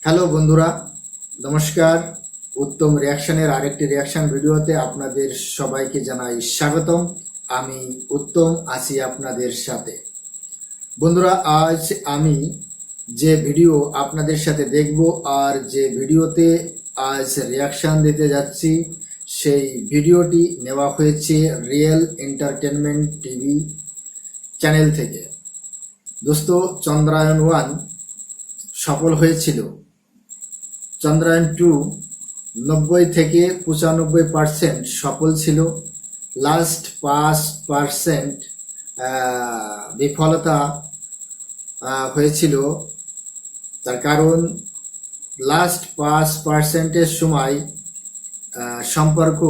Hello বন্ধুরা, নমস্কার। উত্তম রিয়াকশনের আরেকটি রিয়াকশন ভিডিওতে আপনাদের সবাইকে জানাই স্বাগতম। আমি উত্তম আছি আপনাদের সাথে। বন্ধুরা, আজ আমি যে ভিডিও আপনাদের সাথে দেখব আর যে ভিডিওতে আজ রিয়াকশন দিতে যাচ্ছি, সেই ভিডিওটি নেওয়া হয়েছে রিয়েল এন্টারটেনমেন্ট টিভি চ্যানেল থেকে। দোস্ত, চন্দ্রায়ন 1 সফল হয়েছিল। চন্দ্রায়ন 2 90 থেকে 95% সফল ছিল। লাস্ট 5% বিফলতা হয়েছিল। তার কারণ লাস্ট 5%-এর সময় সম্পর্ক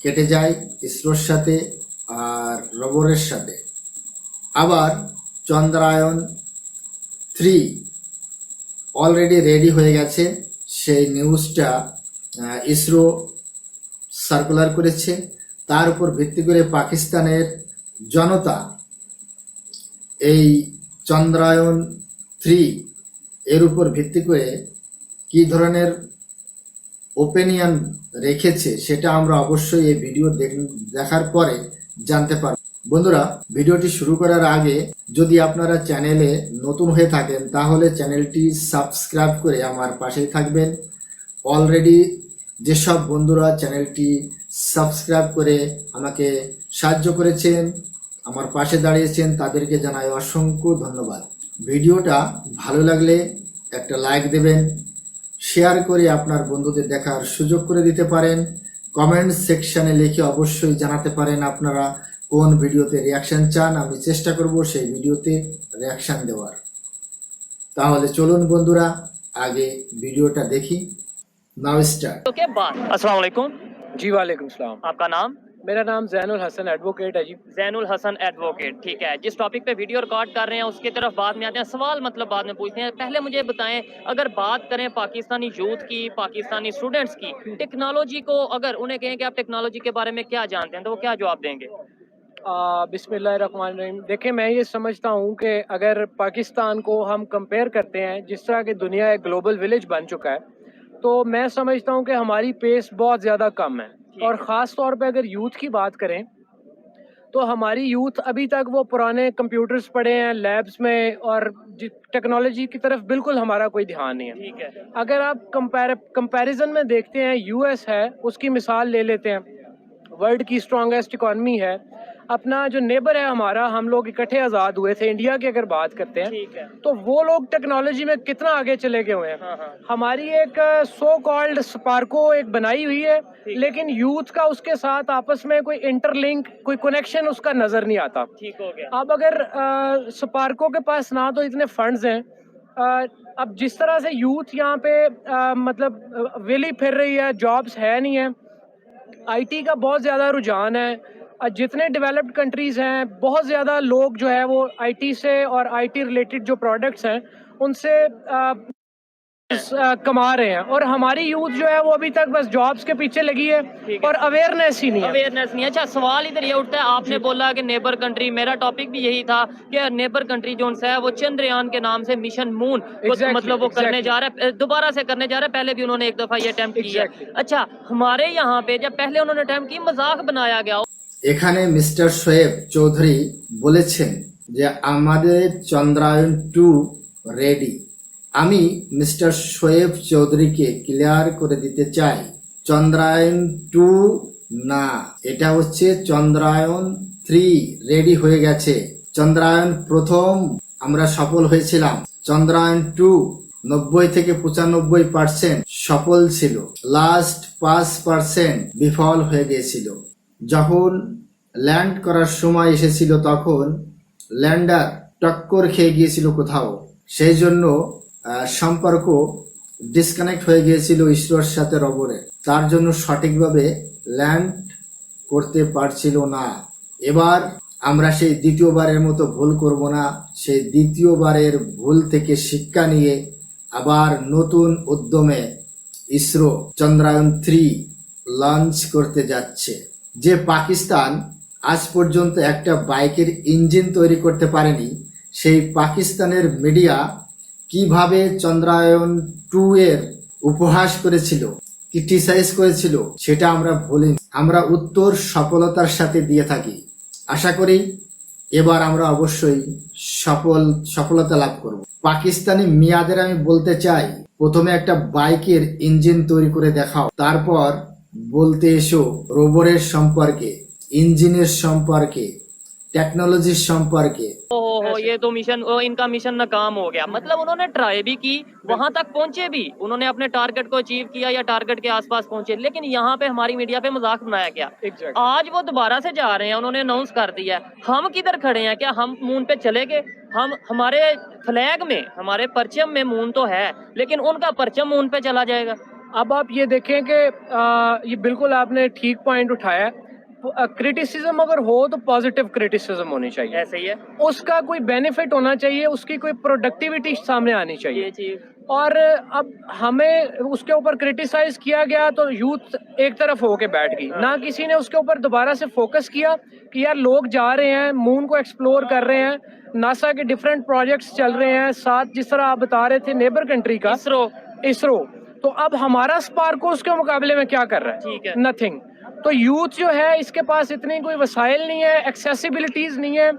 কেটে যায় ইসরোর সাথে আর রোবরের সাথে। আবার চন্দ্রায়ন 3 অলরেডি রেডি হয়ে গেছে, সেই নিউজটা ইসরো সার্কুলার করেছে। তার উপর ভিত্তি করে পাকিস্তানের জনতা এই চন্দ্রায়ন 3 এর উপর ভিত্তি করে কী ধরনের ওপিনিয়ন রেখেছে সেটা আমরা অবশ্যই এই ভিডিও দেখার পরে জানতে পারব। বন্ধুরা, ভিডিওটি শুরু করার আগে যদি আপনারা চ্যানেলে নতুন হয়ে থাকেন তাহলে চ্যানেলটি সাবস্ক্রাইব করে আমার পাশেই থাকবেন। অলরেডি যেসব বন্ধুরা চ্যানেলটি সাবস্ক্রাইব করে আমাকে সাহায্য করেছেন, আমার পাশে দাঁড়িয়েছেন, তাদেরকে জানাই অসংখ্য ধন্যবাদ। ভিডিওটা ভালো লাগলে একটা লাইক দেবেন, শেয়ার করে আপনার বন্ধুদের দেখার সুযোগ করে দিতে পারেন। কমেন্ট সেকশনে লিখে অবশ্যই জানাতে পারেন আপনারা কোন ভিডিওতে রিয়াকশন চান। আমি চেষ্টা করব সেই ভিডিওতে রিয়াকশন দেওয়ার। তাহলে চলুন বন্ধুরা, আগে ভিডিওটা দেখি। Now start. ओके बात। अस्सलाम वालेकुम। जी वालेकुम सलाम। आपका नाम? मेरा नाम जैनुल हसन एडवोकेट है जी। जैनुल हसन एडवोकेट, ठीक है। जिस टॉपिक पे वीडियो रिकॉर्ड कर रहे हैं उसकी तरफ बाद में आते हैं। सवाल मतलब बाद में पूछते हैं। पहले मुझे बताएं, अगर बात करें पाकिस्तानी यूथ की, पाकिस्तानी स्टूडेंट्स की, टेक्नोलॉजी को अगर उन्हें कहें कि आप टेक्नोलॉजी के बारे में क्या जानते हैं तो वो क्या जवाब देंगे? बिस्मिल्लाहिर्रहमानिर्रहीम। देखिए, मैं ये समझता हूँ कि अगर पाकिस्तान को हम कंपेयर करते हैं, जिस तरह की दुनिया एक ग्लोबल विलेज बन चुका है, तो मैं समझता हूँ कि हमारी पेस बहुत ज़्यादा कम है। और ख़ास तौर पे अगर यूथ की बात करें तो हमारी यूथ अभी तक वो पुराने कंप्यूटर्स पढ़े हैं लैब्स में, और टेक्नोलॉजी की तरफ बिल्कुल हमारा कोई ध्यान नहीं है। ठीक है। अगर आप कंपैरिजन में देखते हैं, यूएस है, उसकी मिसाल ले लेते हैं। वर्ल्ड की स्ट्रॉन्गेस्ट इकॉनमी है। अपना जो नेबर है हमारा, हम लोग इकट्ठे आज़ाद हुए थे, इंडिया की अगर बात करते हैं, ठीक है। तो वो लोग टेक्नोलॉजी में कितना आगे चले गए हुए हैं। हाँ, हाँ। हमारी एक सो कॉल्ड स्पार्को एक बनाई हुई है, लेकिन यूथ का उसके साथ आपस में कोई इंटरलिंक, कोई कनेक्शन उसका नजर नहीं आता। ठीक हो गया। अब अगर स्पार्को के पास ना तो इतने फंड्स हैं, अब जिस तरह से यूथ यहाँ पे मतलब वेली फिर रही है, जॉब्स है नहीं है, आईटी का बहुत ज़्यादा रुझान है। जितने डेवलप्ड कंट्रीज़ हैं, बहुत ज़्यादा लोग जो है वो आईटी से और आईटी रिलेटेड जो प्रोडक्ट्स हैं उनसे कमा रहे हैं, और हमारी यूथ जो है वो अभी तक बस जॉब्स के पीछे लगी है और अवेयरनेस ही नहीं है। अवेयरनेस नहीं है। अच्छा, सवाल इधर ये उठता है, आपने बोला कि नेबर कंट्री, मेरा टॉपिक भी यही था कि नेबर कंट्री जो है वो चंद्रयान के नाम से मिशन मून मतलब वो करने जा रहा है, दोबारा से करने जा रहा है। पहले भी उन्होंने एक दफा ये अटेम्प्ट किया। अच्छा, हमारे यहाँ पे जब पहले उन्होंने अटेम्प्ट की, मजाक बनाया गया। এখানে মিস্টার শোয়েব চৌধুরী বলেছেন যে আমাদের চন্দ্রায়ন 2 রেডি। আমি মিস্টার শোয়েব চৌধুরীকে ক্লিয়ার করে দিতে চাই, চন্দ্রায়ন 2 না, এটা হচ্ছে চন্দ্রায়ন 3 রেডি হয়ে গেছে। চন্দ্রায়ন প্রথম আমরা সফল হয়েছিলাম, চন্দ্রায়ন 2 90 থেকে 95% সফল ছিল, লাস্ট 5% বিফল হয়ে গিয়েছিল। যখন ল্যান্ড করার সময় এসেছিল তখন ল্যান্ডার টক্কর খেয়ে গিয়েছিল কোথাও, সেই জন্য সম্পর্ক ডিসকানেক্ট হয়ে গিয়েছিল ইসরোর সাথে রোবরে, তার জন্য সঠিকভাবে ল্যান্ড করতে পারছিল না। এবার আমরা সেই দ্বিতীয়বারের মতো ভুল করব না, সেই দ্বিতীয়বারের ভুল থেকে শিক্ষা নিয়ে আবার নতুন উদ্যমে ইসরো চন্দ্রায়ন 3 লঞ্চ করতে যাচ্ছে। যে পাকিস্তান আজ পর্যন্ত একটা বাইকের ইঞ্জিন তৈরি করতে পারেনি, সেই পাকিস্তানের মিডিয়া কিভাবে চন্দ্রায়ন 2 এর উপহাস করেছিল, ক্রিটিসাইজ করেছিল, সেটা আমরা ভুলিনি। আমরা উত্তর সফলতার সাথে দিয়ে থাকি। আশা করি এবার আমরা অবশ্যই সফলতা লাভ করব। পাকিস্তানি মিয়াদের আমি বলতে চাই, প্রথমে একটা বাইকের ইঞ্জিন তৈরি করে দেখাও, তারপর বলতে এসো রোবটের সম্পর্কে, ইঞ্জিনের সম্পর্কে, टेक्नोलॉजी সম্পর্কে। ओहो, ये तो मिशन इनका मिशन नाकाम हो गया। मतलब उन्होंने ट्राई भी की, वहां तक पहुंचे भी, उन्होंने अपने टारगेट को अचीव किया या टारगेट के आसपास पहुंचे, लेकिन यहाँ पे हमारी मीडिया पे मजाक बनाया गया। Exactly. आज वो दोबारा से जा रहे हैं, उन्होंने अनाउंस कर दिया है। हम किधर खड़े हैं? क्या हम मून पे चले गए? हम हमारे फ्लैग में, हमारे परचम में मून तो है, लेकिन उनका परचम मून पे चला जाएगा। अब आप ये देखें कि ये बिल्कुल आपने ठीक पॉइंट उठाया है। क्रिटिसिज्म अगर हो तो पॉजिटिव क्रिटिसिज्म होनी चाहिए, ऐसे ही है उसका कोई बेनिफिट होना चाहिए, उसकी कोई प्रोडक्टिविटी सामने आनी चाहिए। ये चीज। और अब हमें उसके ऊपर क्रिटिसाइज किया गया तो यूथ एक तरफ होके बैठ गई, ना किसी ने उसके ऊपर दोबारा से फोकस किया कि यार लोग जा रहे हैं, मून को एक्सप्लोर कर रहे हैं, नासा के डिफरेंट प्रोजेक्ट्स चल रहे हैं, साथ जिस तरह आप बता रहे थे नेबर कंट्री का इसरो, तो अब हमारा स्पार्को उसके मुकाबले में क्या कर रहा है? ठीक है। नथिंग। तो यूथ जो है इसके पास इतनी कोई वसाइल नहीं है, एक्सेसिबिलिटीज नहीं है,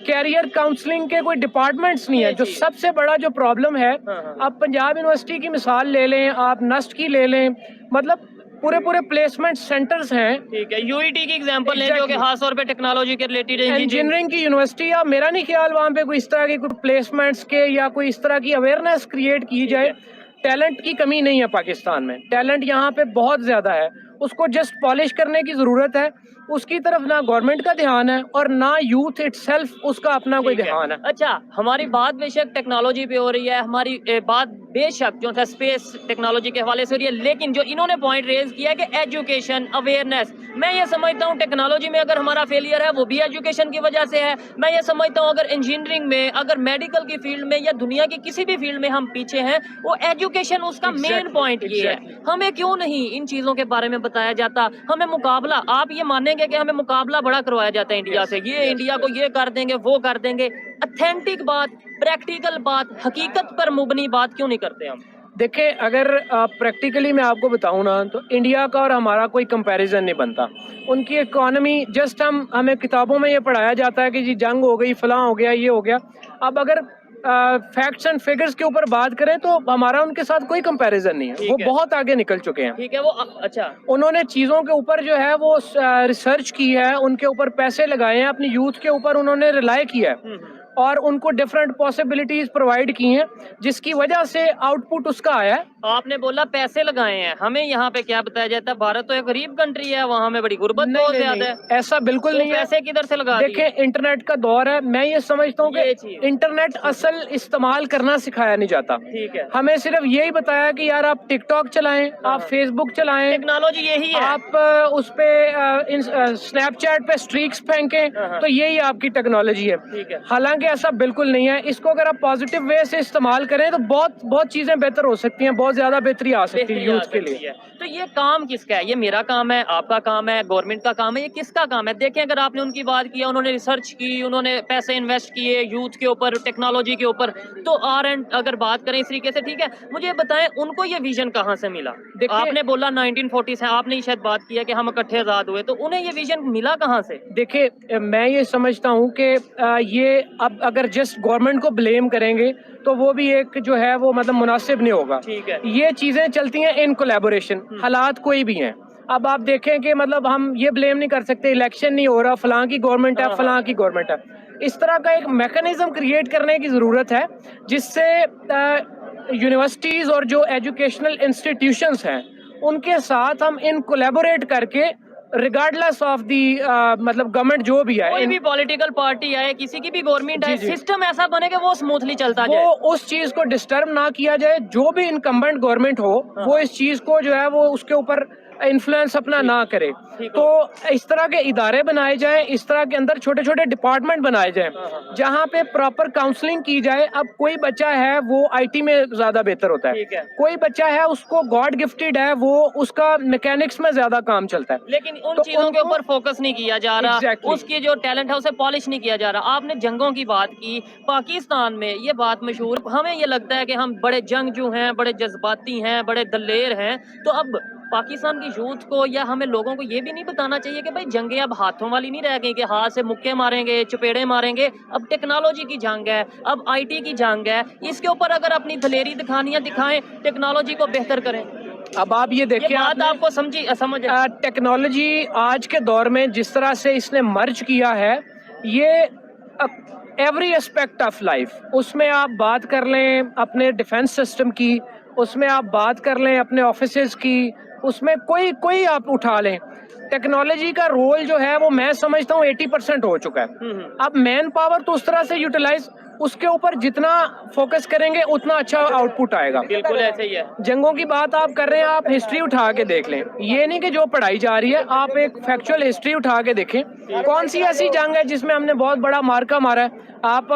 कैरियर काउंसलिंग के कोई डिपार्टमेंट्स नहीं है। जो सबसे बड़ा जो प्रॉब्लम है, आप पंजाब यूनिवर्सिटी की मिसाल ले लें, आप नस्ट की ले लें, मतलब पूरे प्लेसमेंट सेंटर्स हैं। ठीक है, यूईटी की एग्जांपल लें जो कि खास तौर पे टेक्नोलॉजी के रिलेटेड इंजीनियरिंग की यूनिवर्सिटी, या मेरा नहीं ख्याल वहाँ पे कोई इस तरह के कोई प्लेसमेंट्स के या कोई इस तरह की अवेयरनेस क्रिएट की जाए। टैलेंट की कमी नहीं है पाकिस्तान में, टैलेंट यहाँ पे बहुत ज्यादा है, उसको जस्ट पॉलिश करने की जरूरत है। उसकी तरफ ना गवर्नमेंट का ध्यान है और ना यूथ इटसेल्फ उसका अपना कोई ध्यान है। अच्छा, हमारी बात बेशक टेक्नोलॉजी पे हो रही है, हमारी बात बेशक जो है स्पेस टेक्नोलॉजी के हवाले से हो रही है, लेकिन जो इन्होंने पॉइंट रेज किया है कि एजुकेशन अवेयरनेस, मैं ये समझता हूँ टेक्नोलॉजी में अगर हमारा फेलियर है वो भी एजुकेशन की वजह से है। मैं ये समझता हूँ अगर इंजीनियरिंग में, अगर मेडिकल की फील्ड में या दुनिया की किसी भी फील्ड में हम पीछे हैं, वो एजुकेशन उसका मेन पॉइंट ये है। हमें क्यों नहीं इन चीजों के बारे में बताया जाता? हमें मुकाबला, आप ये मानेंगे कि हमें मुकाबला बड़ा करवाया जाता है इंडिया से, ये इंडिया को ये कर देंगे, वो कर देंगे। ऑथेंटिक बात, प्रैक्टिकल बात, हकीकत पर मुबनी बात क्यों नहीं करते हम? देखिए, अगर प्रैक्टिकली मैं आपको बताऊं ना, तो इंडिया का और हमारा कोई कंपैरिजन नहीं बनता। उनकी इकोनॉमी जस्ट हमें किताबों में ये पढ़ाया जाता है कि जी जंग हो गई, फलां हो गया, ये हो गया। अब अगर फैक्ट्स एंड फिगर्स के ऊपर बात करें तो हमारा उनके साथ कोई कंपैरिजन नहीं है, वो बहुत आगे निकल चुके हैं। ठीक है, वो अच्छा, उन्होंने चीज़ों के ऊपर जो है वो रिसर्च की है, उनके ऊपर पैसे लगाए हैं, अपनी यूथ के ऊपर उन्होंने रिलाई किया है और उनको डिफरेंट पॉसिबिलिटीज प्रोवाइड की हैं, जिसकी वजह से आउटपुट उसका आया है। आपने बोला पैसे लगाए हैं, हमें यहाँ पे क्या बताया जाता है? भारत तो एक गरीब कंट्री है, वहाँ में बड़ी गुर्बत बहुत ज्यादा है। ऐसा बिल्कुल तो नहीं है। पैसे किधर से लगा दिए? देखें, इंटरनेट का दौर है, मैं ये समझता हूँ कि इंटरनेट असल इस्तेमाल करना सिखाया नहीं जाता। ठीक है, हमें सिर्फ यही बताया कि यार आप टिकटॉक चलाएं, आप फेसबुक चलाएं, टेक्नोलॉजी यही है, आप उस पे स्नैपचैट पे स्ट्रीक्स फेंकें, तो यही आपकी टेक्नोलॉजी है। ठीक है। हालांकि ऐसा बिल्कुल नहीं है। इसको अगर आप पॉजिटिव वे से इस्तेमाल करें तो बहुत चीजें बेहतर हो सकती हैं, बहुत ज्यादा बेहतरी आ सकती है यूथ के लिए। तो ये काम किसका है? ये मेरा काम है, आपका काम है, गवर्नमेंट का काम है, ये किसका काम है? देखें, अगर आपने उनकी बात किया, उन्होंने रिसर्च की, उन्होंने पैसे इन्वेस्ट किए यूथ के ऊपर, टेक्नोलॉजी के ऊपर, तो अगर बात करें इस तरीके से, ठीक है, मुझे बताएं उनको ये विजन कहाँ से मिला? आपने बोला 1940 से, आपने शायद बात किया कि हम इकट्ठे आजाद हुए, तो उन्हें ये विजन मिला कहाँ से? देखिए, मैं ये समझता हूँ कि ये अब अगर जस्ट गवर्नमेंट को ब्लेम करेंगे तो वो भी एक जो है वो मतलब मुनासिब नहीं होगा। ठीक है, ये चीजें चलती हैं इन कोलैबोरेशन, हालात कोई भी हैं। अब आप देखें कि मतलब हम ये ब्लेम नहीं कर सकते इलेक्शन नहीं हो रहा, फलां की गवर्नमेंट है, फलां की गवर्नमेंट है। इस तरह का एक मैकेनिज्म क्रिएट करने की जरूरत है जिससे यूनिवर्सिटीज और जो एजुकेशनल इंस्टीट्यूशंस हैं उनके साथ हम इन कोलैबोरेट करके रिगार्डलेस ऑफ दी मतलब गवर्नमेंट जो भी है, कोई भी पॉलिटिकल पार्टी आए, किसी की भी गवर्नमेंट आए, सिस्टम ऐसा बने कि वो स्मूथली चलता जाए, वो उस चीज को डिस्टर्ब ना किया जाए। जो भी इनकम्बेंट गवर्नमेंट हो वो इस चीज को जो है वो उसके ऊपर इन्फ्लुएंस अपना ना करे। तो इस तरह के इदारे बनाए जाएं, इस तरह के अंदर छोटे छोटे डिपार्टमेंट बनाए जाएं जहां पे प्रॉपर काउंसलिंग की जाए। अब कोई बच्चा है वो आईटी में ज्यादा बेहतर होता है, कोई बच्चा है उसको गॉड गिफ्टेड है, वो उसका मैकेनिक्स में ज्यादा काम चलता है, लेकिन उन तो चीजों के ऊपर फोकस नहीं किया जा रहा। Exactly. उसकी जो टैलेंट है उसे पॉलिश नहीं किया जा रहा। आपने जंगों की बात की, पाकिस्तान में ये बात मशहूर, हमें ये लगता है कि हम बड़े जंगजू हैं, बड़े जज्बाती हैं, बड़े दलेर हैं। तो अब पाकिस्तान की यूथ को या हमें लोगों को ये भी नहीं बताना चाहिए कि भाई जंगें अब हाथों वाली नहीं रह गई कि हाथ से मुक्के मारेंगे, चपेड़े मारेंगे। अब टेक्नोलॉजी की जंग है, अब आईटी की जंग है। इसके ऊपर अगर अपनी दलेरी दिखानियां दिखाएं, टेक्नोलॉजी को बेहतर करें। अब आप ये ये देखिए, बात आपको समझ टेक्नोलॉजी आज के दौर में जिस तरह से इसने मर्ज किया है, ये एवरी एस्पेक्ट ऑफ लाइफ, उसमें आप बात कर लें अपने डिफेंस सिस्टम की, उसमें आप बात कर लें अपने ऑफिसेज की, उसमें कोई आप उठा लें, टेक्नोलॉजी का रोल जो है वो मैं समझता हूँ 80% हो चुका है। अब मैन पावर तो उस तरह से यूटिलाइज, उसके ऊपर जितना फोकस करेंगे उतना अच्छा आउटपुट आएगा। बिल्कुल ऐसे ही है। जंगों की बात आप कर रहे हैं, आप हिस्ट्री उठा के देख लें, ये नहीं कि जो पढ़ाई जा रही है, आप एक फैक्चुअल हिस्ट्री उठा के देखें कौन सी ऐसी जंग है जिसमें हमने बहुत बड़ा मार्का मारा है। आप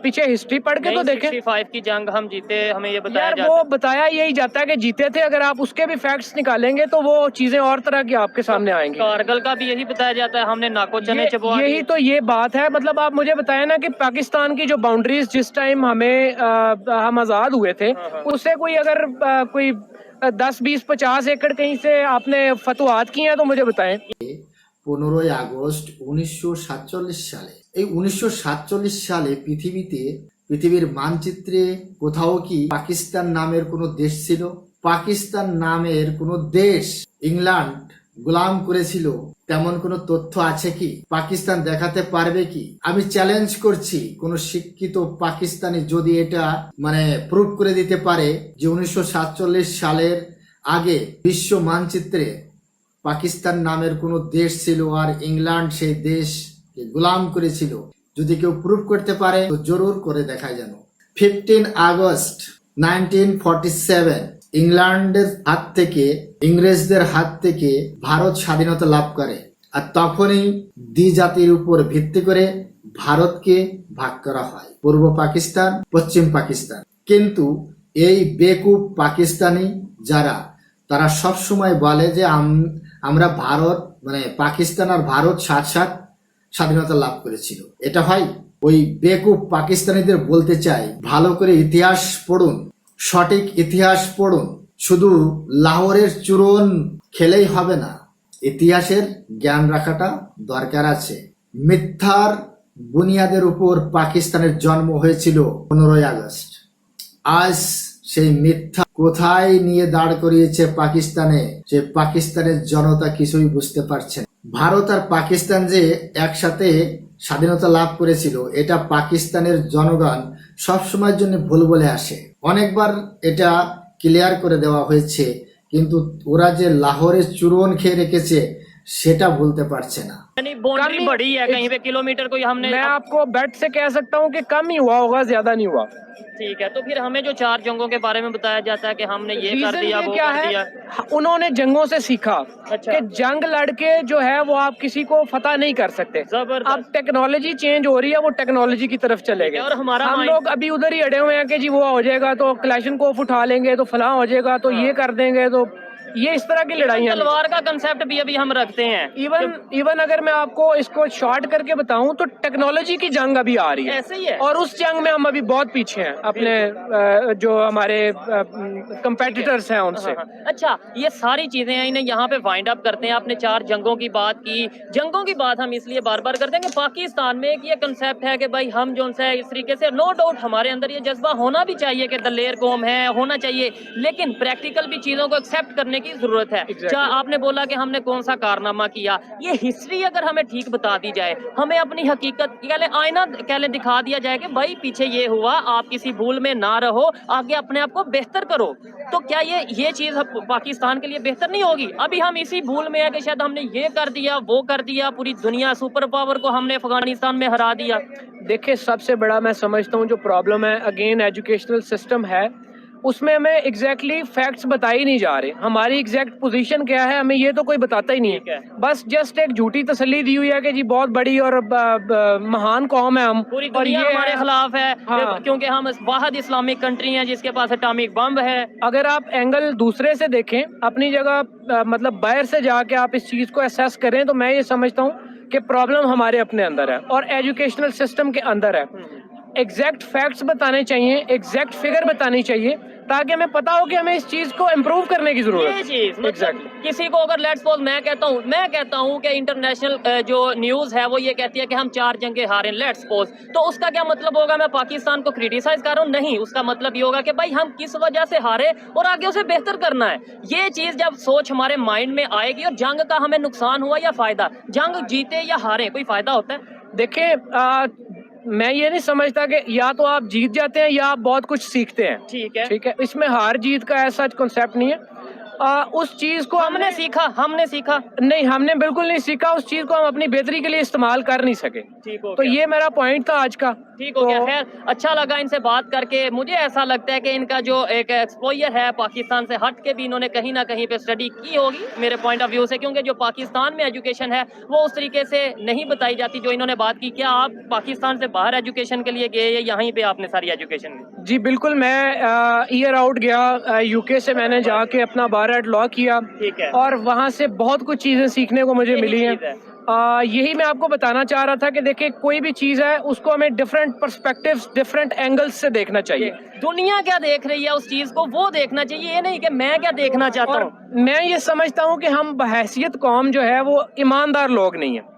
पीछे हिस्ट्री पढ़ के तो देखें। 65 की जंग हम जीते, हमें ये बताया यार जाता वो बताया यही जाता है कि जीते थे, अगर आप उसके भी फैक्ट्स निकालेंगे तो वो चीजें और तरह की आपके सामने आएंगी। कारगिल का भी यही बताया जाता है, हमने नाको चने चबवा यही तो ये बात है। मतलब आप मुझे बताएं ना कि पाकिस्तान की जो बाउंड्रीज जिस टाइम हम आजाद हुए थे, उससे कोई अगर कोई 10, 20, 50 एकड़ कहीं से आपने फतवात किए हैं तो मुझे बताएं। 15ই আগস্ট 1947 সালে, এই 1947 সালে পৃথিবীর মানচিত্রে কোথাও কি পাকিস্তান নামের কোনো দেশ ছিল? পাকিস্তান নামের কোনো দেশ ইংল্যান্ড গোলাম করেছিল তেমন কোনো তথ্য আছে কি? পাকিস্তান দেখাতে পারবে কি? আমি চ্যালেঞ্জ করছি কোন শিক্ষিত পাকিস্তানি যদি এটা প্রুভ করে দিতে পারে যে 1947 সালের আগে বিশ্ব মানচিত্রে পাকিস্তান নামের কোনো দেশ ছিল আর ইংল্যান্ড সেই দেশকে গোলাম করেছিল, যদি কেউ প্রুভ করতে পারে তো জরুর করে দেখায় যেন। 15 আগস্ট 1947 ইংল্যান্ডের হাত থেকে, ইংরেজদের হাত থেকে ভারত স্বাধীনতা লাভ করে, আর তখনই দ্বিজাতির উপর ভিত্তি করে ভারতকে ভাগ করা হয়, পূর্ব পাকিস্তান, পশ্চিম পাকিস্তান। কিন্তু এই বেকুব পাকিস্তানি যারা, তারা সব সময় বলে যে আমরা ভারত পাকিস্তান আর ভারত সাথ স্বাধীনতা লাভ করেছিল। এটা হয়? ওই বেকুব পাকিস্তানিদের বলতে চাই, ভালো করে ইতিহাস পড়ুন, সঠিক ইতিহাস পড়ুন। শুধু লাহোরের চূরণ খেলেই হবে না, ইতিহাসের জ্ঞান রাখাটা দরকার আছে। মিথ্যার বুনিয়াদের উপর পাকিস্তানের জন্ম হয়েছিল 15ই আগস্ট। আজ সেই মিথ্যা কোথায় নিয়ে দাঁড় করিয়েছে পাকিস্তানে, সে পাকিস্তানের জনতা কিছুই বুঝতে পারছে না। ভারত আর পাকিস্তান যে একসাথে স্বাধীনতা লাভ করেছিল এটা পাকিস্তানের জনগণ সবসময়ের জন্য ভুল বলে আসে। অনেকবার এটা ক্লিয়ার করে দেওয়া হয়েছে, কিন্তু ওরা যে লাহোরের চূরণ খেয়ে রেখেছে সেটা ভুলতে পারছে না। बाउंड्री बड़ी है, कहीं पे किलोमीटर कोई हमने, मैं आपको बेट से कह सकता हूँ कि कम ही हुआ होगा, ज्यादा नहीं हुआ। ठीक है, तो फिर हमें जो 4 जंगों के बारे में बताया जाता है कि हमने ये कर रीजन दिया, ये वो क्या कर है, दिया। उन्होंने जंगों से सीखा अच्छा। कि जंग लड़के जो है वो आप किसी को फतह नहीं कर सकते। जबरदस्त। अब टेक्नोलॉजी चेंज हो रही है, वो टेक्नोलॉजी की तरफ चले गए, और हमारा हम माइंड- लोग अभी उधर ही अड़े हुए हैं कि जी वो हो जाएगा तो क्लैशनकोफ उठा लेंगे, तो फलां हो जाएगा, तो ये कर देंगे, तो ये इस तरह की लड़ाइयाँ। तलवार का कंसेप्ट भी अभी हम रखते हैं। इवन अगर मैं आपको इसको शॉर्ट करके बताऊं तो टेक्नोलॉजी की जंग अभी आ रही है, ऐसे ही है। और उस जंग में हम अभी बहुत पीछे हैं अपने जो हमारे कंपेटिटर्स हैं उनसे। अच्छा, ये सारी चीजें इन्हें यहाँ पे वाइंड अप करते हैं। आपने 4 जंगों की बात की। जंगों की बात हम इसलिए बार बार करते हैं कि पाकिस्तान में एक ये कंसेप्ट है कि भाई हम जो है इस तरीके से, नो डाउट हमारे अंदर ये जज्बा होना भी चाहिए कि दलेर कौम है, होना चाहिए, लेकिन प्रैक्टिकल भी चीजों को एक्सेप्ट करने की जरूरत है। Exactly. आपने बोला कि हमने कौन सा कारनामा किया, ये हिस्ट्री अगर हमें ठीक बता दी जाए, हमें अपनी हकीकत आईना दिखा दिया जाए कि भाई पीछे ये हुआ, आप किसी भूल में ना रहो, आगे अपने आप को बेहतर करो, तो क्या ये चीज पाकिस्तान के लिए बेहतर नहीं होगी? अभी हम इसी भूल में है कि शायद हमने ये कर दिया, वो कर दिया, पूरी दुनिया सुपर पावर को हमने अफगानिस्तान में हरा दिया। देखिए सबसे बड़ा मैं समझता हूँ जो प्रॉब्लम है, अगेन एजुकेशनल सिस्टम है, उसमें हमें एग्जैक्टली फैक्ट्स बताए ही नहीं जा रहे, हमारी एग्जैक्ट पोजीशन क्या है हमें ये तो कोई बताता ही नहीं ठीक है। है। बस जस्ट एक झूठी तसल्ली दी हुई है कि जी बहुत बड़ी और महान कौम है हम, पूरी और दुनिया ये हमारे है। खिलाफ है हाँ। क्योंकि हम वाहिद इस्लामिक कंट्री हैं जिसके पास एटॉमिक बम है। अगर आप एंगल दूसरे से देखें, अपनी जगह मतलब बाहर से जाके आप इस चीज़ को असेस करें, तो मैं ये समझता हूँ कि प्रॉब्लम हमारे अपने अंदर है और एजुकेशनल सिस्टम के अंदर है। एग्जैक्ट फैक्ट्स बताने चाहिए, एग्जैक्ट फिगर बतानी चाहिए, ताकि हमें पता हो कि हमें इस चीज़ को इम्प्रूव करने की ये ज़रूरत चीज मतलब एग्जैक्टली। किसी को अगर लेट्स सपोज मैं कहता हूँ कि इंटरनेशनल जो न्यूज है वो ये कहती है कि हम 4 जंगे हारे लेट्स सपोज, तो उसका क्या मतलब होगा? मैं पाकिस्तान को क्रिटिसाइज कर रहा हूँ? नहीं, उसका मतलब ये होगा कि भाई हम किस वजह से हारे और आगे उसे बेहतर करना है। ये चीज जब सोच हमारे माइंड में आएगी, और जंग का हमें नुकसान हुआ या फायदा, जंग जीते या हारे कोई फायदा होता है? देखिए मैं ये नहीं समझता कि या तो आप जीत जाते हैं या आप बहुत कुछ सीखते हैं। ठीक है। ठीक है, इसमें हार जीत का ऐसा कॉन्सेप्ट नहीं है। उस चीज को हमने सीखा नहीं, हमने बिल्कुल नहीं सीखा, उस चीज को हम अपनी बेहतरी के लिए इस्तेमाल कर नहीं सके। ठीक हो तो गया। ये मेरा पॉइंट था आज का। ठीक हो गया। खैर अच्छा लगा इनसे बात करके। मुझे ऐसा लगता है कि इनका जो एक एक्सपोजर है पाकिस्तान से हट के भी इन्होंने कहीं ना कहीं पे स्टडी की होगी मेरे पॉइंट ऑफ व्यू से, क्योंकि जो पाकिस्तान में एजुकेशन है वो उस तरीके से नहीं बताई जाती जो इन्होंने बात की। क्या आप पाकिस्तान से बाहर एजुकेशन के लिए गए या यहीं पे आपने सारी एजुकेशन ली? जी बिल्कुल, मैं ईयर आउट गया यूके से, मैंने जाके अपना 12 लॉ किया। ठीक है। और वहाँ से बहुत कुछ चीज़ें सीखने को मुझे यही मिली हैं। चीज़ है। यही मैं आपको बताना चाह रहा था कि देखिए कोई भी चीज़ है उसको हमें डिफरेंट पर्सपेक्टिव्स, डिफरेंट एंगल्स से देखना चाहिए। दुनिया क्या देख रही है उस चीज को वो देखना चाहिए, ये नहीं कि मैं क्या देखना चाहता और हूँ। मैं ये समझता हूँ कि हम बहैसियत कौम जो है वो ईमानदार लोग नहीं है।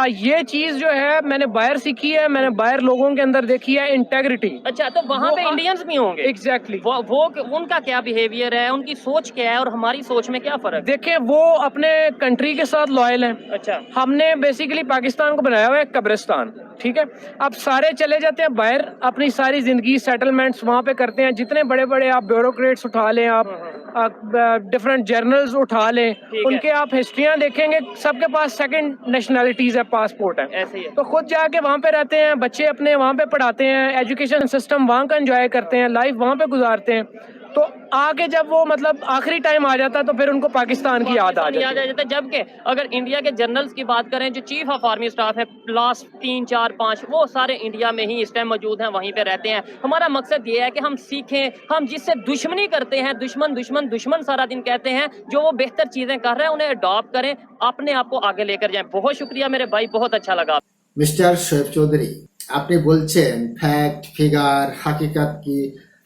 ये चीज़ जो है मैंने बाहर सीखी है, मैंने बाहर लोगों के अंदर देखी है, इंटेग्रिटी। अच्छा, तो वहाँ पे इंडियंस भी होंगे? एग्जैक्टली। वो उनका क्या बिहेवियर है, उनकी सोच क्या है और हमारी सोच में क्या फर्क है? देखिए वो अपने कंट्री के साथ लॉयल हैं। अच्छा। हमने बेसिकली पाकिस्तान को बनाया हुआ है कब्रिस्तान। ठीक है, अब सारे चले जाते हैं बाहर, अपनी सारी जिंदगी सेटलमेंट्स वहाँ पे करते हैं। जितने बड़े बड़े आप ब्यूरोक्रेट्स उठा लें, आप डिफरेंट जर्नल्स उठा लें, उनके आप हिस्ट्रियाँ देखेंगे, सबके पास सेकंड नेशनैलिटीज है, पासपोर्ट है। ऐसे ही है। तो खुद जाके वहाँ पे रहते हैं, बच्चे अपने वहाँ पे पढ़ाते हैं, एजुकेशन सिस्टम वहाँ का एंजॉय करते हैं, लाइफ वहाँ पे गुजारते हैं। तो आगे जब वो मतलब आखिरी टाइम आ जाता है तो फिर उनको पाकिस्तान की याद आ जाती है। जबकि अगर इंडिया के जनरल्स की बात करें, जो चीफ ऑफ आर्मी स्टाफ है लास्ट 3, 4, 5, वो सारे इंडिया में ही इस टाइम मौजूद हैं, वहीं पे रहते हैं। हमारा मकसद ये है कि हम सीखें, हम जिससे दुश्मनी करते हैं, दुश्मन सारा दिन कहते हैं, जो वो बेहतर चीजें कर रहे हैं उन्हें अडॉप्ट करें, अपने आप को आगे लेकर जाएं। बहुत शुक्रिया मेरे भाई, बहुत अच्छा लगा। মিস্টার শোয়েব চৌধুরী, আপনি বলছেন ফ্যাক্ট ফিগার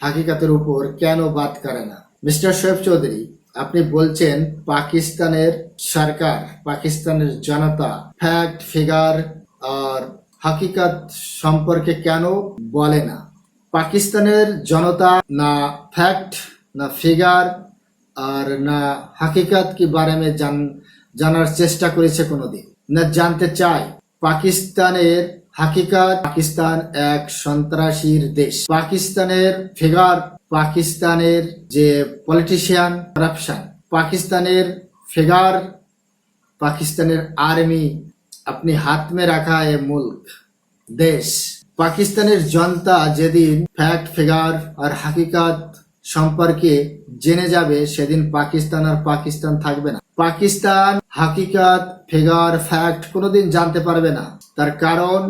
হাকিকাতের উপর কেন বাদ করে না। মিস্টার শোয়েব চৌধুরী, আপনি বলছেন পাকিস্তানের সরকার, পাকিস্তানের জনতা ফ্যাক্ট ফিগার আর হাকিকাত সম্পর্কে কেন বলে না। পাকিস্তানের জনতা না फैक्ट ना फिगार और ना हकीकत के बारे में জানার চেষ্টা করেছে কোনোদিন, না জানতে চায়। পাকিস্তানের হাকিকাত, পাকিস্তান এক সন্ত্রাসীর দেশ। পাকিস্তানের ফিগার, পাকিস্তানের যে পলিটিশিয়ান করাপশন, পাকিস্তানের फिगर, पाकिस्ताনের आर्मी अपने हाथ में रखा है मुल्क देश। পাকিস্তানের জনতা যেদিন ফ্যাক্ট ফিগার আর হাকিকাত সম্পর্কে জেনে যাবে সেদিন পাকিস্তান আর পাকিস্তান থাকবে না। পাকিস্তান হাকিকাত ফিগার ফ্যাক্ট কোনোদিন জানতে পারবে না। তার কারণ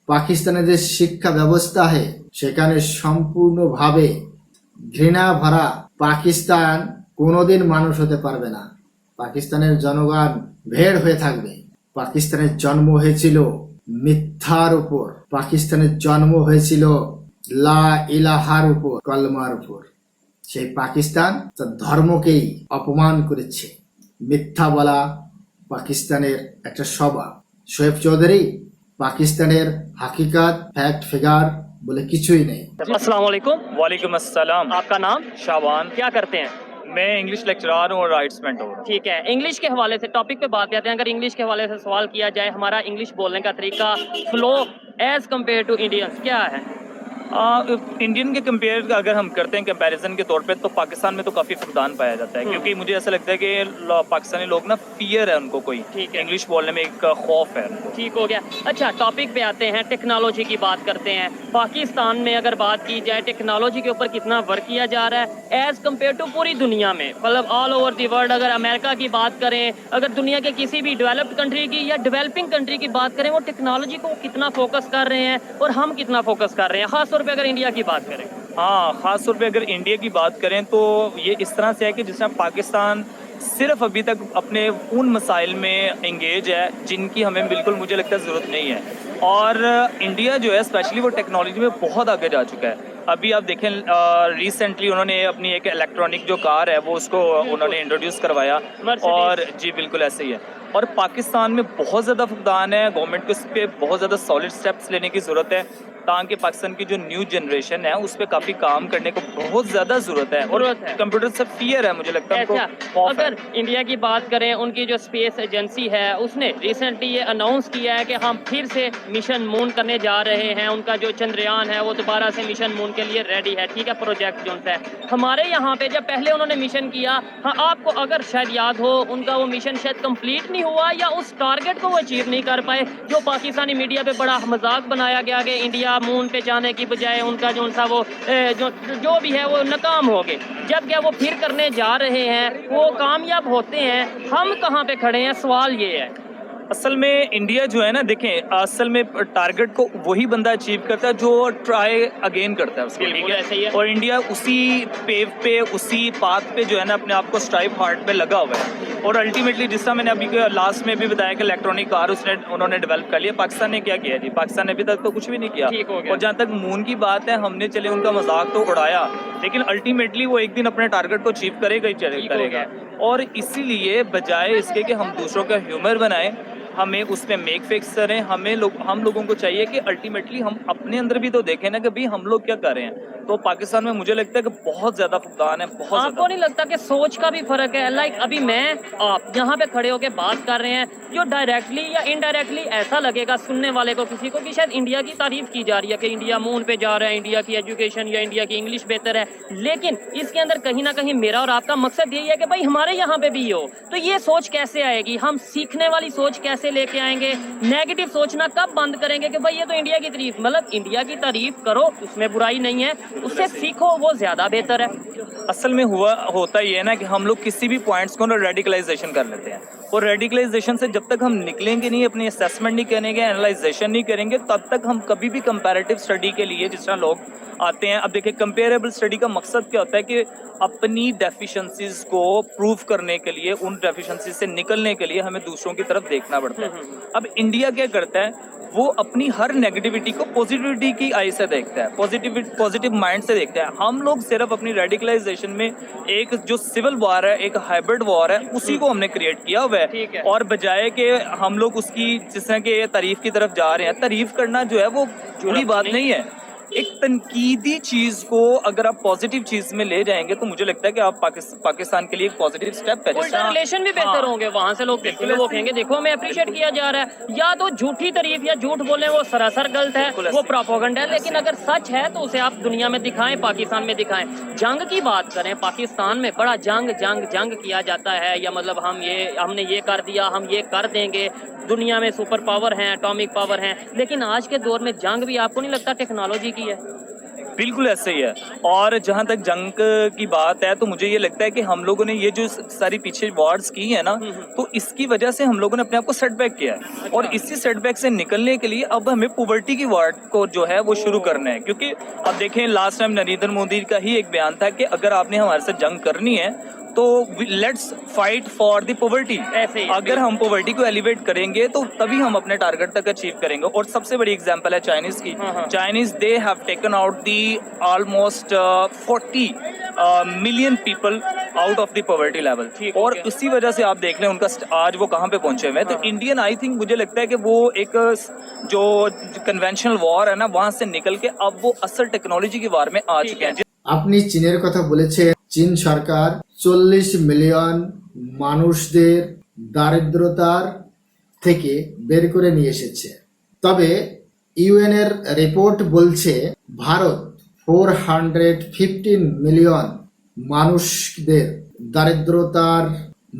পাকিস্তানের যে শিক্ষা ব্যবস্থা है সেখানে সম্পূর্ণভাবে ঘৃণা ভরা। পাকিস্তান কোনোদিন মানুষ হতে পারবে না। পাকিস্তানের জনগণ ভেড় হয়ে থাকবে। পাকিস্তানের জন্ম হয়েছিল মিথ্যার উপর, পাকিস্তানের জন্ম হয়েছিল লা ইলাহার উপর, কলমার উপর। সেই পাকিস্তান তার ধর্মকেই অপমান করেছে। মিথ্যা বলা পাকিস্তানের একটা স্বভাব। শোয়েব চৌধুরী, পাকিস্তানের হাকিকাত ফ্যাক্ট ফিগার বলে কিছুই নেই। अस्सलाम वालेकुम। वालेकुम अस्सलाम। आपका नाम? शाबान। क्या करते हैं? मैं इंग्लिश लेक्चरर हूँ और राइट्स मेंटोर। ठीक है, इंग्लिश के हवाले से टॉपिक पे बात करते हैं। अगर इंग्लिश के हवाले से सवाल किया जाए, हमारा इंग्लिश बोलने का तरीका, flow as compared to Indians क्या है? इंडियन के कंपेयर अगर हम करते हैं कंपैरिजन के तौर पे, तो पाकिस्तान में तो काफ़ी फुकदान पाया जाता है, क्योंकि मुझे ऐसा लगता है कि पाकिस्तानी लोग ना फियर है उनको, कोई ठीक है। इंग्लिश बोलने में एक खौफ है उनको। ठीक हो गया। अच्छा, टॉपिक पे आते हैं, टेक्नोलॉजी की बात करते हैं। पाकिस्तान में अगर बात की जाए टेक्नोलॉजी के ऊपर कितना वर्क किया जा रहा है एज कम्पेयर टू पूरी दुनिया में, मतलब ऑल ओवर दी वर्ल्ड। अगर अमेरिका की बात करें, अगर दुनिया के किसी भी डेवलप्ड कंट्री की या डेवलपिंग कंट्री की बात करें, वो टेक्नोलॉजी को कितना फोकस कर रहे हैं और हम कितना फोकस कर रहे हैं, खासतौर पर अगर इंडिया की बात करें। हाँ, ख़ास तौर पे अगर इंडिया की बात करें तो ये इस तरह से है कि जिस तरह पाकिस्तान सिर्फ अभी तक अपने उन मसाइल में इंगेज है जिनकी हमें बिल्कुल मुझे लगता है ज़रूरत नहीं है, और इंडिया जो है स्पेशली वो टेक्नोलॉजी में बहुत आगे जा चुका है। अभी आप देखें, रिसेंटली उन्होंने अपनी एक इलेक्ट्रॉनिक जो कार है वो उसको उन्होंने इंट्रोड्यूस करवाया, Mercedes। और जी बिल्कुल ऐसे ही है। और पाकिस्तान में बहुत ज़्यादा फुकदान है, गवर्नमेंट को इस पर बहुत ज़्यादा सॉलिड स्टेप्स लेने की ज़रूरत है, ताकि पाकिस्तान की जो न्यू जनरेशन है उस पर काफ़ी काम करने को बहुत ज़्यादा ज़रूरत है। और ज़रूरत है। कंप्यूटर से फियर है, मुझे लगता है ऐसा उनको खौफ है। अगर इंडिया की बात करें, उनकी जो स्पेस एजेंसी है उसने रिसेंटली ये अनाउंस किया है कि हम फिर से मिशन मून करने जा रहे हैं। उनका जो चंद्रयान है वो दोबारा से मिशन मून के लिए रेडी है, ठीक है, प्रोजेक्ट जो है। हमारे यहाँ पे जब पहले उन्होंने मिशन किया, हाँ आपको अगर शायद याद हो, उनका वो मिशन शायद कंप्लीट नहीं हुआ या उस टारगेट को वो अचीव नहीं कर पाए, जो पाकिस्तानी मीडिया पे बड़ा मजाक बनाया गया कि इंडिया मून पे जाने की बजाय उनका जो सा वो जो भी है वो नाकाम हो गए। जब क्या वो फिर करने जा रहे हैं, वो कामयाब होते हैं, हम कहाँ पे खड़े हैं, सवाल ये है। असल में इंडिया जो है ना, देखें, असल में टारगेट को वही बंदा अचीव करता है जो ट्राई अगेन करता है उसको, ठीक बिल्कुल ऐसे ही है। है। और इंडिया उसी पेव पे, उसी पाथ पे जो है ना अपने आप को स्ट्राइव हार्ड पे लगा हुआ है। और अल्टीमेटली जिस तरह मैंने अभी लास्ट में भी बताया कि इलेक्ट्रॉनिक कार उन्होंने डेवलप कर लिया। पाकिस्तान ने क्या किया जी? पाकिस्तान ने अभी तक तो कुछ भी नहीं किया। ठीक हो गया। और जहाँ तक मून की बात है, हमने चले उनका मजाक तो उड़ाया, लेकिन अल्टीमेटली वो एक दिन अपने टारगेट को अचीव करेगा ही ठीक हो करेगा। और इसीलिए बजाय इसके कि हम दूसरों का ह्यूमर बनाएं, हमें उसमें मेक फिक्स करें। हम लोगों को चाहिए कि अल्टीमेटली हम अपने अंदर भी तो देखें ना कि भाई हम लोग क्या कर रहे हैं। तो पाकिस्तान में मुझे लगता है कि बहुत ज्यादा फुकदान है, बहुत आपको ज्यादा। नहीं लगता कि सोच का भी फर्क है? लाइक अभी मैं आप यहाँ पे खड़े होके बात कर रहे हैं, जो डायरेक्टली या इनडायरेक्टली ऐसा लगेगा सुनने वाले को, किसी को, कि शायद इंडिया की तारीफ की जा रही है कि इंडिया मून पे जा रहा है, इंडिया की एजुकेशन या इंडिया की इंग्लिश बेहतर है। लेकिन इसके अंदर कहीं ना कहीं मेरा और आपका मकसद यही है कि भाई हमारे यहाँ पे भी हो। तो ये सोच कैसे आएगी? हम सीखने वाली सोच कैसे लेके आएंगे? नेगेटिव सोचना कब बंद करेंगे कि भाई ये तो इंडिया की तारीफ, मतलब इंडिया की तारीफ करो, उसमें बुराई नहीं है, उससे सीखो, वो ज्यादा बेहतर है। असल में होता ये है ना कि हम लोग किसी भी पॉइंट्स को ना रेडिकलाइजेशन कर लेते हैं, और रेडिकलाइजेशन से जब तक हम निकलेंगे नहीं, अपनी असेसमेंट नहीं करेंगे, एनालाइजेशन नहीं करेंगे, तब तक हम कभी भी कंपैरेटिव स्टडी के लिए जिस तरह लोग आते हैं। अब देखिए, कंपेरेबल स्टडी का मकसद क्या होता है कि अपनी डेफिशिएंसीज को प्रूव करने के लिए, उन डेफिशिएंसीज से निकलने के लिए हमें दूसरों की तरफ देखना पड़ता है। अब इंडिया क्या करता है, वो अपनी हर नेगेटिविटी को पॉजिटिविटी की आई से देखता है, पॉजिटिव माइंड से देखता है। हम लोग सिर्फ अपनी रेडिकलाइजेशन में एक जो सिविल वॉर है, एक हाइब्रिड वॉर है, उसी को हमने क्रिएट किया हुआ ठीक है। है। और बजाय कि हम लोग उसकी जिस तरह के तारीफ की तरफ जा रहे हैं, तारीफ करना जो है वो बुरी बात नहीं है। एक तनकीदी चीज को अगर आप पॉजिटिव चीज में ले जाएंगे तो मुझे लगता है कि आप पाकिस्तान के लिए एक पॉजिटिव स्टेप है। उल्टा रिलेशन भी बेहतर होंगे, वहां से लोग देखेंगे, वो कहेंगे देखो हमें अप्रिशिएट किया जा रहा है। या तो झूठी तारीफ या झूठ बोले वो सरासर गलत है, वो प्रोपेगेंडा है। लेकिन अगर सच है तो उसे आप दुनिया में दिखाएं, पाकिस्तान में दिखाएं। जंग की बात करें, पाकिस्तान में बड़ा जंग किया जाता है, या मतलब हमने ये कर दिया, हम ये कर देंगे, दुनिया में सुपर पावर हैं, एटॉमिक पावर हैं। लेकिन आज के दौर में जंग भी आपको नहीं लगता टेक्नोलॉजी की है? बिल्कुल ऐसे ही है। और जहाँ तक जंग की बात है, तो मुझे ये लगता है कि हम लोगों ने ये जो सारी पीछे वॉर्स की है ना, तो इसकी वजह से हम लोगों ने अपने आप को सेटबैक किया है। और इसी सेटबैक से निकलने के लिए अब हमें पॉवर्टी की वॉर को जो है वो शुरू करना है। क्योंकि अब देखें, लास्ट टाइम नरेंद्र मोदी का ही एक बयान था कि अगर आपने हमारे साथ जंग करनी है तो let's fight for the poverty. ऐसे ही अगर हम पॉवर्टी को एलिवेट करेंगे तो तभी हम अपने टारगेट तक अचीव करेंगे। और सबसे बड़ी एग्जांपल है चाइनीज की। Chinese, they have taken out the almost 40 million people out of the poverty level. और इसी वजह से आप देख लें उनका आज वो कहाँ पे पहुंचे हुए हैं। तो इंडियन, आई थिंक, मुझे लगता है कि वो एक जो कन्वेंशनल वॉर है ना, वहां से निकल के अब वो असल टेक्नोलॉजी की वॉर में आ चुके हैं। আপনি চীনের কথা বলেছেন। চীন সরকার 40 মিলিয়ন মানুষদের দারিদ্রতার থেকে বের করে নিয়ে এসেছে। তবে ইউএন এর রিপোর্ট বলছে ভারত 415 মিলিয়ন মানুষদের দারিদ্রতার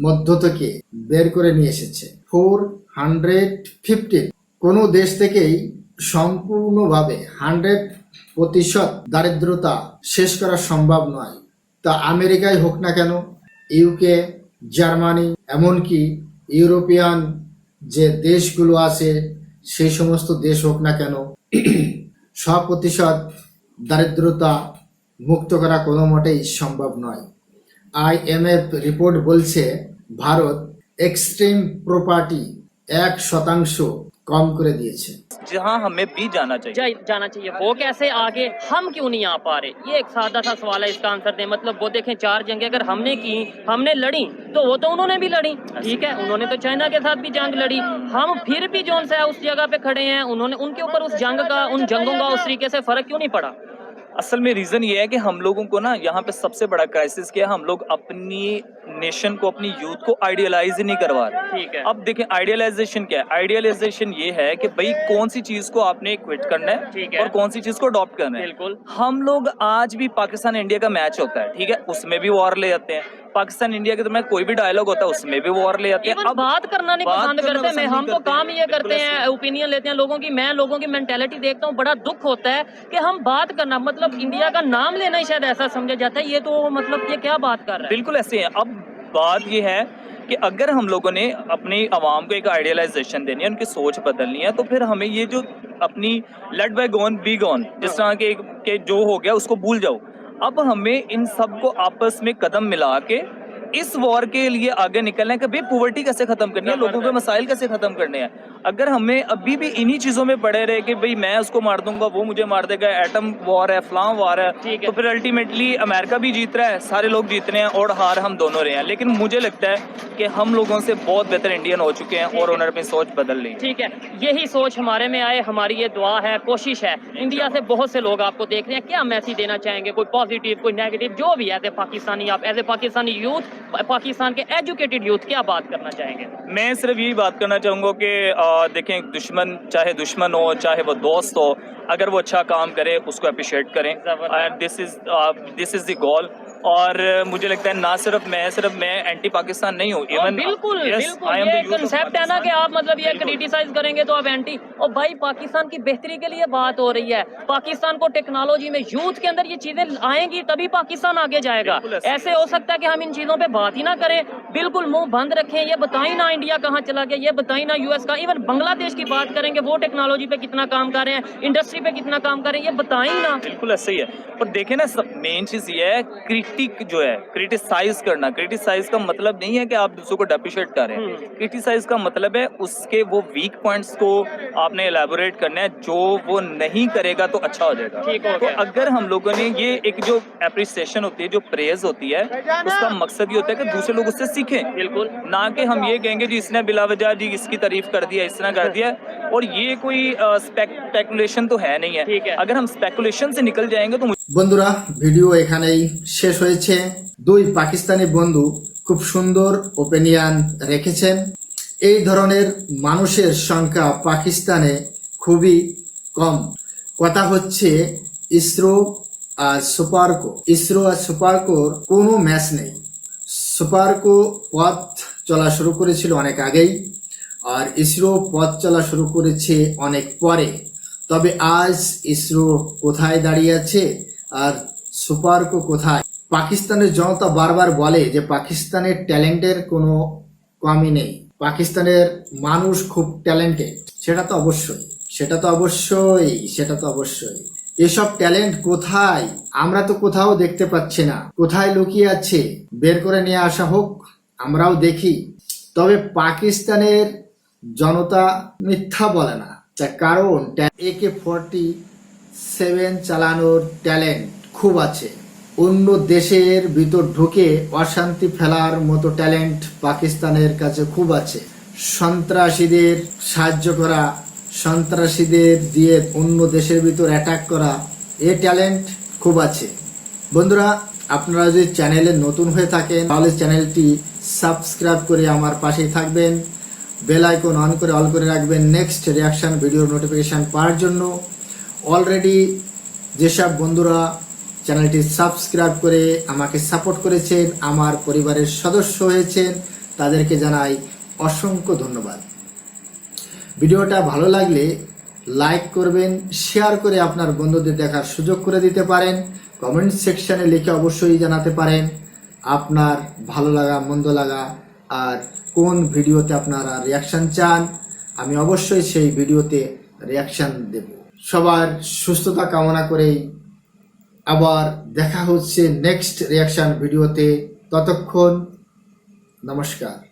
মধ্য থেকে বের করে নিয়ে এসেছে। 415। কোনো দেশ থেকেই সম্পূর্ণভাবে 100% দারিদ্রতা শেষ করা সম্ভব নয়। তা আমেরিকায় হোক না কেন, ইউকে, জার্মানি, এমনকি ইউরোপিয়ান যে দেশগুলো আছে সেই সমস্ত দেশ হোক না কেন, 100% দারিদ্রতা মুক্ত করা কোনো মোটেই সম্ভব নয়। IMF রিপোর্ট বলছে ভারত এক্সট্রিম প্রপার্টি 1% কম করে দিয়েছে। जहां हमें भी जाना चाहिए। जाना चाहिए, वो कैसे आगे, हम क्यों नहीं आ पा रहे? ये एक सादा सा सवाल है, इसका आंसर दें। मतलब वो देखें 4 जंगें अगर हमने की, हमने लड़ी, तो वो तो उन्होंने भी लड़ी, ठीक है, उन्होंने तो चाइना के साथ भी जंग लड़ी, हम फिर भी जोन सा है उस जगह पे खड़े हैं, उन्होंने उनके ऊपर उस जंग का, उन जंगों का उस तरीके से फर्क क्यों नहीं पड़ा? असल में रीजन ये है कि हम लोगों को ना यहाँ पे सबसे बड़ा क्राइसिस क्या है, हम लोग अपनी नेशन को, अपनी यूथ को आइडियलाइज ही नहीं करवा रहे। ठीक है। अब देखें आइडियलाइजेशन क्या है, आइडियलाइजेशन ये है कि भाई कौन सी चीज को आपने क्विट करना है, ठीक है। और कौन सी चीज को अडॉप्ट करना है। बिल्कुल। हम लोग आज भी पाकिस्तान इंडिया का मैच होता है, ठीक है, उसमें भी वॉर ले जाते हैं। पाकिस्तान इंडिया के दरमियान कोई भी डायलॉग होता है उसमें भी वॉर ले जाते हैं। इवन बात करना नहीं बात पसंद करना करते, मैं पसंद हम नहीं तो करते। काम ये करते बिल्कुल हैं, ओपिनियन लेते हैं लोगों की। मैं लोगों की मेंटेलिटी देखता हूँ, बड़ा दुख होता है कि हम बात करना, मतलब इंडिया का नाम लेना ही शायद ऐसा समझा जाता है। ये तो मतलब ये क्या बात कर रहा है? बिल्कुल ऐसे है। अब बात ये है कि अगर हम लोगों ने अपनी आवाम को एक आइडियलाइजेशन देनी है, उनकी सोच बदलनी है, तो फिर हमें ये जो अपनी let by gone be gone, जिस तरह के जो हो गया उसको भूल जाओ। अब हमें इन सब को आपस में कदम मिला के इस वॉर के लिए आगे निकलना है कि भाई पॉवर्टी कैसे खत्म करनी है, लोगों के मसाइल कैसे खत्म करने हैं। अगर हमें अभी भी इन्हीं चीजों में पड़े रहे कि भाई मैं उसको मार दूंगा, वो मुझे मार देगा, एटम वॉर है, फलां वॉर है, ठीक है। तो फिर अल्टीमेटली अमेरिका भी जीत रहा है, सारे लोग जीत रहे हैं और हार हम दोनों रहे हैं। लेकिन मुझे लगता है कि हम लोगों से बहुत बेहतर इंडियन हो चुके हैं और उन्होंने अपनी सोच बदल ली। ठीक है, यही सोच हमारे में आए, हमारी ये दुआ है, कोशिश है। इंडिया से बहुत से लोग आपको देख रहे हैं, क्या मैसेज देना चाहेंगे? कोई पॉजिटिव, कोई नेगेटिव, जो भी एज ए पाकिस्तानी, आप as a Pakistani youth, Pakistan के एजुकेटेड यूथ क्या बात करना चाहेंगे? मैं सिर्फ यही बात करना चाहूँगा कि देखें, दुश्मन चाहे दुश्मन हो, चाहे वो दोस्त हो, अगर वो अच्छा काम करे उसको अप्रिशिएट करें। This is the goal. और मुझे लगता है ना सिर्फ मैं एंटी पाकिस्तान नहीं हूँ, इवन बिल्कुल बिल्कुल, ये कंसेप्ट है ना कि आप मतलब ये क्रिटिसाइज करेंगे तो आप एंटी। और भाई पाकिस्तान की बेहतरी के लिए बात हो रही है, पाकिस्तान को टेक्नोलॉजी में, यूथ के अंदर ये चीजें आएंगी तभी पाकिस्तान आगे जाएगा। ऐसे हो सकता है कि हम इन चीजों पे बात ही ना करें, बिल्कुल मुंह बंद रखें, ये बताई ना इंडिया कहाँ चला गया, ये बताई ना यूएस का, इवन बांग्लादेश की बात करेंगे, वो टेक्नोलॉजी पे कितना काम कर रहे हैं, इंडस्ट्री पे कितना काम कर रहे हैं, ये बताई ना। बिल्कुल ऐसे ही है। और देखें ना, सब मेन चीज ये है, क्रिटिक जो है, क्रिटिसाइज करना। क्रिटिसाइज का मतलब नहीं है कि आप दूसरों को डेप्रिशिएट करें। क्रिटिसाइज का मतलब है उसके वो वीक पॉइंट्स को आपने एलैबोरेट करना है, जो वो नहीं करेगा तो अच्छा हो जाएगा। ठीक हो तो गया। अगर हम लोगों ने ये एक जो एप्रिसिएशन होती है, जो प्रेज होती है, उसका मकसद ये होता है कि दूसरे लोग उससे सीखें। बिल्कुल। ना कि हम ये कहेंगे जी इसने बिला वजह जी इसकी तारीफ कर दिया, इस तरह कर दिया। और ये कोई स्पेकुलेशन तो है नहीं है। ठीक है। अगर हम स्पेकुलेशन से निकल जाएंगे तो বন্ধুরা, ভিডিও এখানেই শেষ হয়েছে। দুই পাকিস্তানি বন্ধু খুব সুন্দর ওপিনিয়ন রেখেছেন। এই ধরনের মানুষের সংখ্যা পাকিস্তানে খুবই কম। কথা হচ্ছে ইসরো আর সুপারকোর কোনো ম্যাচ নেই। সুপারকো পথ চলা শুরু করেছিল অনেক আগেই, আর ইসরো পথ চলা শুরু করেছে অনেক পরে। তবে আজ ইসরো কোথায় দাঁড়িয়ে আছে আর সুপারকো কোথায়? পাকিস্তানের জনতা বারবার বলে যে পাকিস্তানের ট্যালেন্টের কোনো কমই নেই, পাকিস্তানের মানুষ খুব ট্যালেন্টেড। সেটা তো অবশ্যই। এসব ট্যালেন্ট কোথায়? আমরা তো কোথাও দেখতে পাচ্ছি না। কোথায় লুকিয়ে আছে? বের করে নিয়ে আসা হোক, আমরাও দেখি। তবে পাকিস্তানের জনতা মিথ্যা বলে না, তার কারণ AK-47 চালানোর ট্যালেন্ট খুব আছে। অন্য দেশের ভিতর ঢুকে অশান্তি ফেলার মতো ট্যালেন্ট পাকিস্তানের কাছে খুব আছে। সন্ত্রাসীদের সাহায্য করা, সন্ত্রাসীদের দিয়ে অন্য দেশের ভিতর অ্যাটাক করা, এ ট্যালেন্ট খুব আছে। বন্ধুরা, আপনারা যদি চ্যানেলে নতুন হয়ে থাকেন তাহলে চ্যানেলটি সাবস্ক্রাইব করে আমার পাশেই থাকবেন, বেল আইকন অন করে অল করে রাখবেন নেক্সট রিয়াকশন ভিডিওর নোটিফিকেশন পাওয়ার জন্য। অলরেডি যেসব বন্ধুরা চ্যানেলটি সাবস্ক্রাইব করে আমাকে সাপোর্ট করেছেন, আমার পরিবারের সদস্য হয়েছেন, তাদেরকে জানাই অসংখ্য ধন্যবাদ। ভিডিওটা ভালো লাগলে লাইক করবেন, শেয়ার করে আপনার বন্ধুদের দেখার সুযোগ করে দিতে পারেন। কমেন্ট সেকশনে লিখে অবশ্যই জানাতে পারেন আপনার ভালো লাগা মন্দ লাগা আর কোন ভিডিওতে আপনারা রিয়াকশন চান, আমি অবশ্যই সেই ভিডিওতে রিয়াকশন দেব। সবার সুস্থতা কামনা করেই আবার দেখা হচ্ছে নেক্সট রিয়াকশন ভিডিওতে। ততক্ষণ নমস্কার।